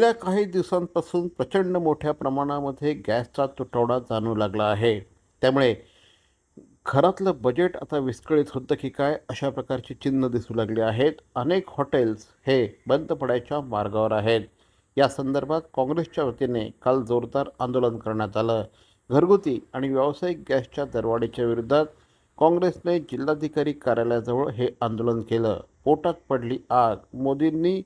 गेल्या काही दिवसांपासून प्रचंड मोठ्या प्रमाणामध्ये गॅसचा तुटवडा जाणवू लागला आहे. त्यामुळे घरातलं बजेट आता विस्कळीत होतं की काय अशा प्रकारची चिन्ह दिसू लागली आहेत. अनेक हॉटेल्स हे बंद पडायच्या मार्गावर आहेत. या संदर्भात काँग्रेसच्या वतीने काल जोरदार आंदोलन करण्यात आलं. घरगुती आणि व्यावसायिक गॅसच्या दरवाढीच्या विरोधात काँग्रेसने जिल्हाधिकारी कार्यालयाजवळ हे आंदोलन केलं. पोटात पडली आग, मोदींनी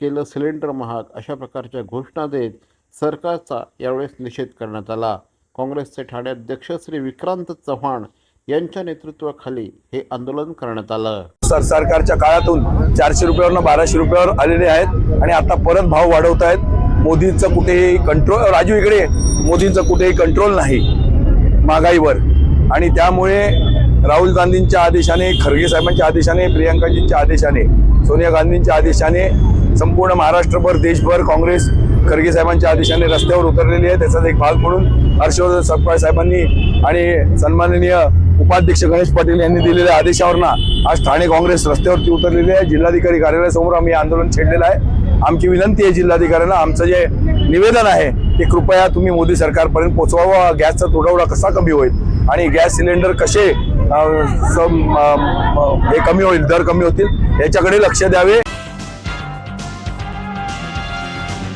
केलं सिलेंडर महाग अशा प्रकारच्या घोषणा देत सरकारचा यावेळेस निषेध करण्यात आला. काँग्रेसचे ठाणे अध्यक्ष श्री विक्रांत चव्हाण यांच्या नेतृत्वाखाली हे आंदोलन करण्यात आलं. सरकारच्या काळातून 400 रुपयावरून 1200 रुपयावर आलेले आहेत आणि आता परत भाव वाढवत आहेत. मोदींचं कुठेही कंट्रोल, राजू इकडे, मोदींचं कुठेही कंट्रोल नाही महागाईवर. आणि त्यामुळे राहुल गांधींच्या आदेशाने, खरगे साहेबांच्या आदेशाने, प्रियंकाजींच्या आदेशाने, सोनिया गांधींच्या आदेशाने संपूर्ण महाराष्ट्रभर, देशभर काँग्रेस खरगे साहेबांच्या आदेशाने रस्त्यावर उतरलेली आहे. त्याचाच एक भाग म्हणून हर्षवर्धन सपकाळ साहेबांनी आणि सन्माननीय उपाध्यक्ष गणेश पाटील यांनी दिलेल्या आदेशावरनं आज ठाणे काँग्रेस रस्त्यावरती उतरलेली आहे. जिल्हाधिकारी कार्यालयासमोर आम्ही आंदोलन छेडलेलं आहे. आमची विनंती आहे जिल्हाधिकाऱ्यांना, आमचं जे निवेदन आहे ते कृपया तुम्ही मोदी सरकारपर्यंत पोहोचवावं. गॅसचा तुटवडा कसा कमी होईल आणि गॅस सिलेंडर कसे हे कमी होईल, दर कमी होतील याच्याकडे लक्ष द्यावे.